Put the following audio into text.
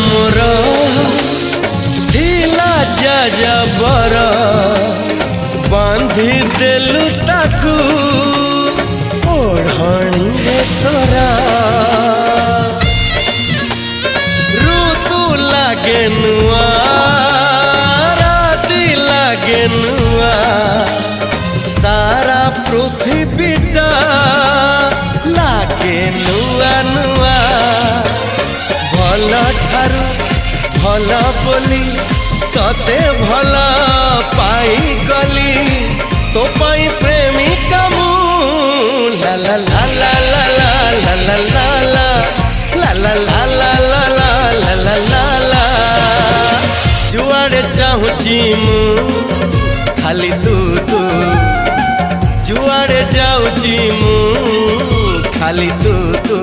मोर थिला जबर बांधी देलु ताकू ओढ़णी रे तोरा ऋतु लागे नुआ राति लागे नुआ सारा पृथ्वीटा लागे नुआ नुआ भल ठारू भल बोली तते भल पाई गली तो पाई प्रेमिका मु ला ला ला ला ला ला ला ला ला ला ला ला ला ला ला ला ला जुआड़े चाहूची मु खाली तू तू जुआड़े जाऊची मु खाली तू तू।